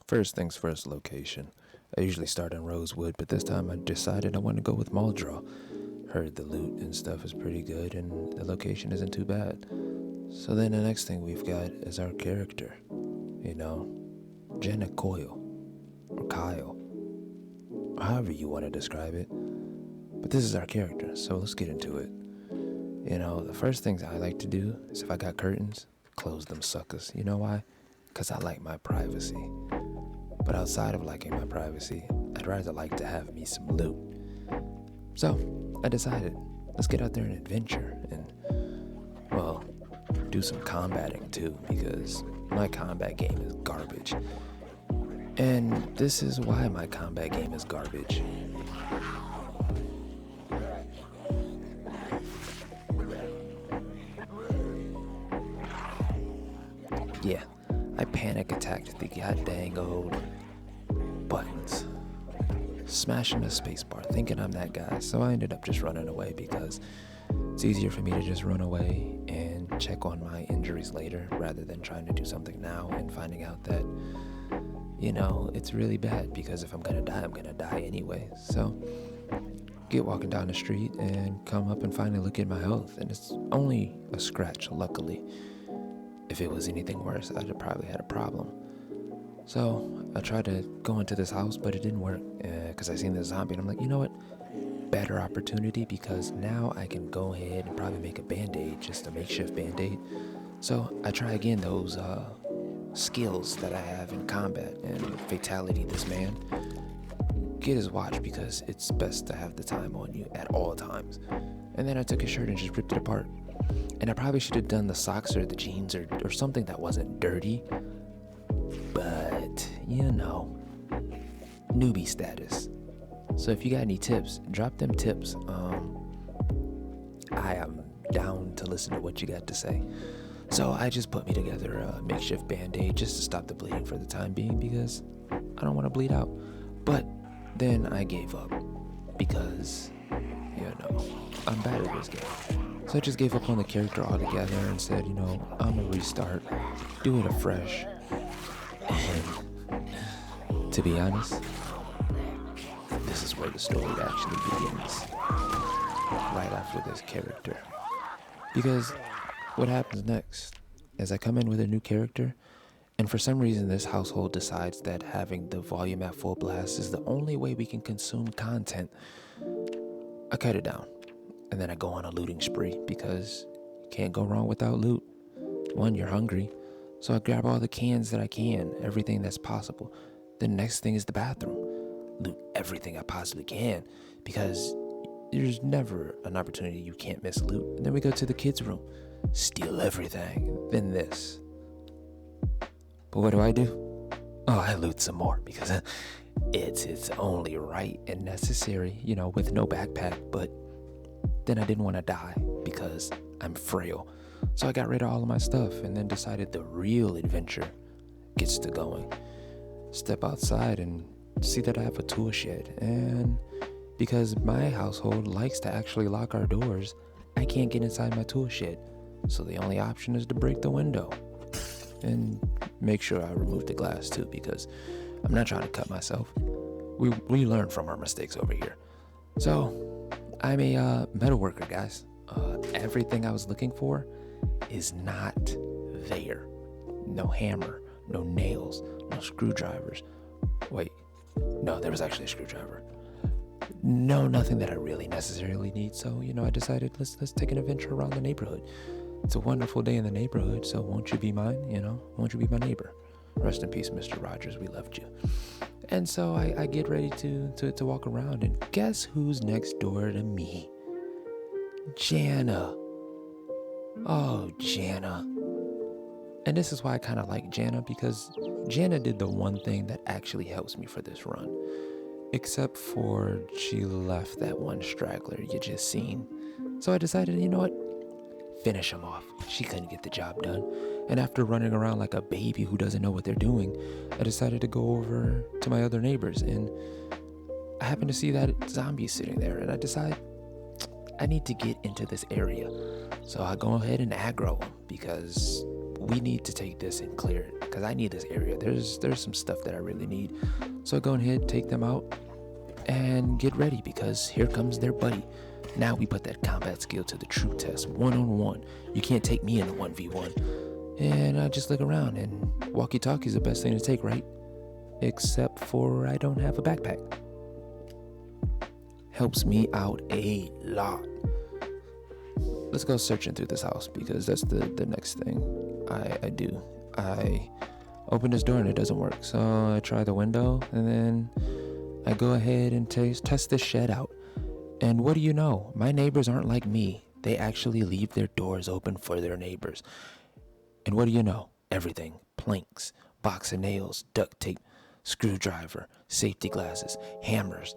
First things first, location. I usually start in Rosewood, but this time I decided I want to go with Muldraugh. Heard the loot and stuff is pretty good, and the location isn't too bad. So then the next thing we've got is our character. You know, Jenna Coyle, or Kyle, or however you want to describe it. But this is our character, so let's get into it. You know, the first things I like to do is if I got curtains, close them suckers. You know why? Because I like my privacy. But outside of liking my privacy, I'd rather like to have me some loot. So, I decided, let's get out there and adventure and, well, do some combating too, because my combat game is garbage. And this is why my combat game is garbage. Yeah, I panic attacked the goddamn old buttons, smashing the spacebar, thinking I'm that guy. So I ended up just running away because it's easier for me to just run away and check on my injuries later rather than trying to do something now and finding out that, you know, it's really bad because if I'm gonna die, I'm gonna die anyway. So get walking down the street and come up and finally look at my health, and it's only a scratch, luckily. If it was anything worse, I'd have probably had a problem. So I tried to go into this house, but it didn't work because I seen the zombie, and I'm like, you know what? Better opportunity, because now I can go ahead and probably make a band-aid, just a makeshift band-aid. So I try again those skills that I have in combat and fatality this man. Get his watch because it's best to have the time on you at all times. And then I took his shirt and just ripped it apart. And I probably should have done the socks or the jeans or something that wasn't dirty. But, you know, newbie status. So if you got any tips, drop them tips. I am down to listen to what you got to say. So I just put me together a makeshift band-aid just to stop the bleeding for the time being because I don't want to bleed out. But then I gave up because, you know, I'm bad at this game. So I just gave up on the character altogether and said, you know, I'm gonna restart, do it afresh. And to be honest, this is where the story actually begins. Right after this character. Because what happens next is I come in with a new character, and for some reason this household decides that having the volume at full blast is the only way we can consume content. I cut it down. And then I go on a looting spree because you can't go wrong without loot. One, you're hungry. So I grab all the cans that I can, everything that's possible. The next thing is the bathroom. Loot everything I possibly can because there's never an opportunity you can't miss loot. And then we go to the kids' room. Steal everything. Then this. But what do? Oh, I loot some more because it's only right and necessary, you know, with no backpack, but then I didn't want to die because I'm frail. So I got rid of all of my stuff and then decided the real adventure gets to going. Step outside and see that I have a tool shed. And because my household likes to actually lock our doors, I can't get inside my tool shed. So the only option is to break the window. And make sure I remove the glass too because I'm not trying to cut myself. We learn from our mistakes over here. So I'm a metal worker, guys. Everything I was looking for is not there. No hammer, no nails, no screwdrivers. Wait, no, there was actually a screwdriver. No, nothing that I really necessarily need. So, you know, I decided let's take an adventure around the neighborhood. It's a wonderful day in the neighborhood, so won't you be mine? You know, won't you be my neighbor? Rest in peace, Mr. Rogers. We loved you. And so I get ready to walk around, and guess who's next door to me? Jana. Oh, Jana. And this is why I kind of like Jana, because Jana did the one thing that actually helps me for this run. Except for she left that one straggler you just seen. So I decided, you know what? Finish him off. She couldn't get the job done. And after running around like a baby who doesn't know what they're doing, I decided to go over to my other neighbors, and I happened to see that zombie sitting there, and I decided I need to get into this area. So I go ahead and aggro him because we need to take this and clear it, because I need this area. There's some stuff that I really need. So I go ahead, take them out, and get ready, because here comes their buddy. Now we put that combat skill to the true test, 1-on-1. You can't take me in a 1v1. And I just look around, and walkie-talkie is the best thing to take, right? Except for I don't have a backpack. Helps me out a lot. Let's go searching through this house, because that's the next thing I do. I open this door and it doesn't work. So I try the window, and then I go ahead and test this shed out. And what do you know? My neighbors aren't like me. They actually leave their doors open for their neighbors. And what do you know? Everything. Planks, box of nails, duct tape, screwdriver, safety glasses, hammers,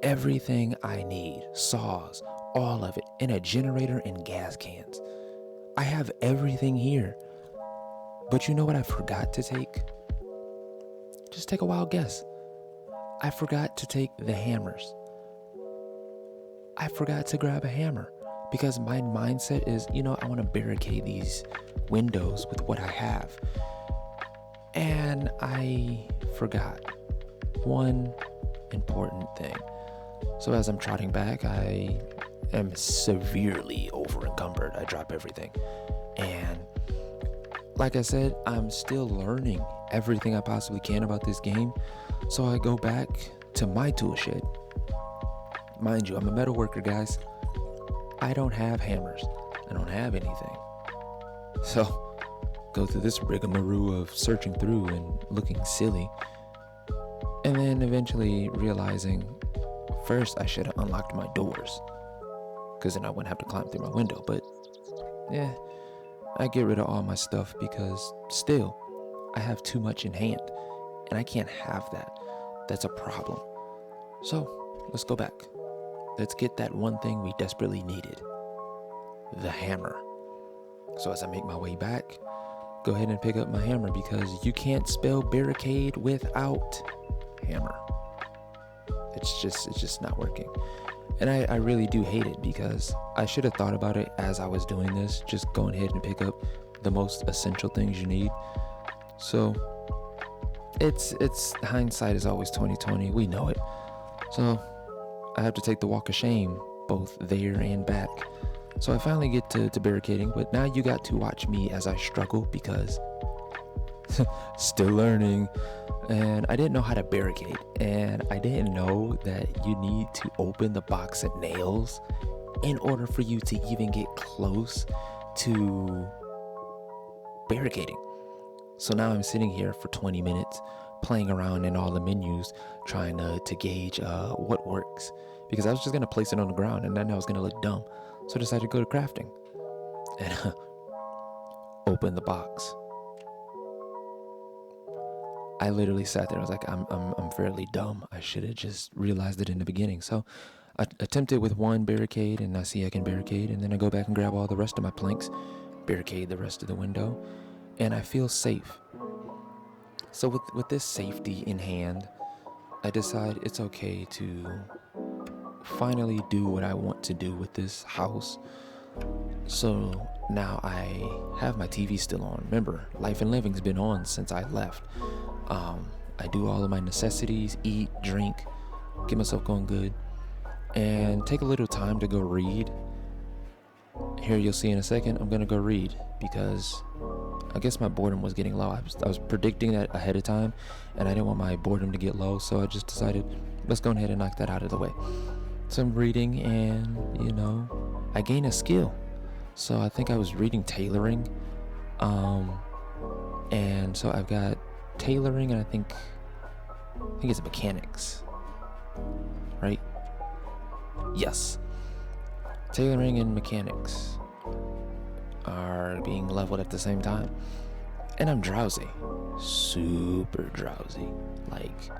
everything I need, saws, all of it, and a generator and gas cans. I have everything here. But you know what I forgot to take? Just take a wild guess. I forgot to take the hammers. I forgot to grab a hammer, because my mindset is, I want to barricade these windows with what I have. And I forgot one important thing. So as I'm trotting back, I am severely over encumbered. I drop everything. And like I said, I'm still learning everything I possibly can about this game. So I go back to my tool shed. Mind you, I'm a metal worker, guys. I don't have hammers. I don't have anything. So go through this rigmarole of searching through and looking silly. And then eventually realizing, first I should have unlocked my doors, because then I wouldn't have to climb through my window. But I get rid of all my stuff, because still I have too much in hand, and I can't have that. That's a problem. So let's go back. Let's get that one thing we desperately needed, the hammer. So as I make my way back, go ahead and pick up my hammer, because you can't spell barricade without hammer. It's just not working. And I really do hate it, because I should have thought about it as I was doing this, just going ahead and pick up the most essential things you need. So it's hindsight is always 20/20. We know it. So I have to take the walk of shame both there and back. So I finally get to barricading, but now you got to watch me as I struggle, because still learning. And I didn't know how to barricade, and I didn't know that you need to open the box of nails in order for you to even get close to barricading. So now I'm sitting here for 20 minutes playing around in all the menus, trying to gauge what works, because I was just going to place it on the ground, and then I was going to look dumb. So I decided to go to crafting and open the box. I literally sat there. I was like, I'm fairly dumb. I should have just realized it in the beginning. So I attempted with one barricade, and I see I can barricade, and then I go back and grab all the rest of my planks, barricade the rest of the window, and I feel safe. So with this safety in hand, I decide it's okay to finally do what I want to do with this house. So now I have my TV still on. Remember, Life and Living's been on since I left. I do all of my necessities, eat, drink, get myself going good, and take a little time to go read. Here you'll see in a second, I'm gonna go read, because I guess my boredom was getting low. I was predicting that ahead of time, and I didn't want my boredom to get low, so I just decided, let's go ahead and knock that out of the way. So I'm reading, and I gain a skill. So I think I was reading tailoring, and so I've got tailoring, and I think it's mechanics, right? Yes, tailoring and mechanics are being leveled at the same time, and I'm drowsy, super drowsy. Like,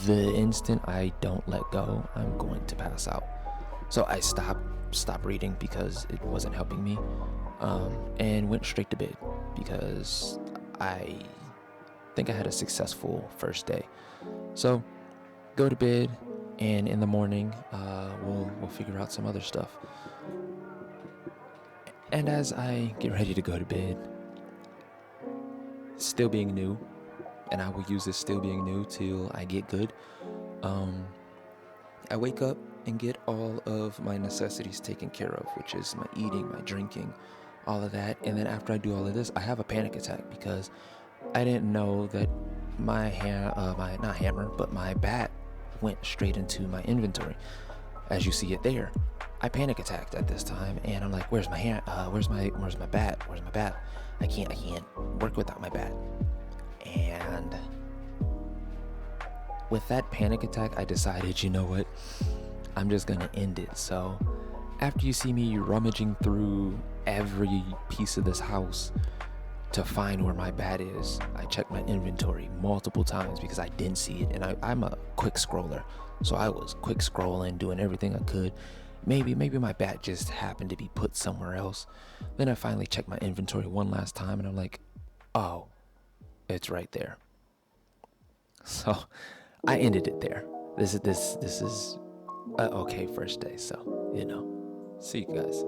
the instant I don't let go, I'm going to pass out. So I stopped reading because it wasn't helping me, and went straight to bed, because I think I had a successful first day. So go to bed, and in the morning we'll figure out some other stuff. And as I get ready to go to bed, still being new, and I will use this still being new till I get good. I wake up and get all of my necessities taken care of, which is my eating, my drinking, all of that. And then after I do all of this, I have a panic attack because I didn't know that my not hammer, but my bat went straight into my inventory. As you see it there, I panic attacked at this time, and I'm like, "Where's my where's my bat? Where's my bat? I can't work without my bat." And with that panic attack, I decided, you know what? I'm just gonna end it. So after you see me rummaging through every piece of this house to find where my bat is, I checked my inventory multiple times because I didn't see it. And I'm a quick scroller, so I was quick scrolling, doing everything I could. Maybe my bat just happened to be put somewhere else. Then I finally checked my inventory one last time, and I'm like, oh, it's right there. So I ended it there. This is okay first day. So see you guys.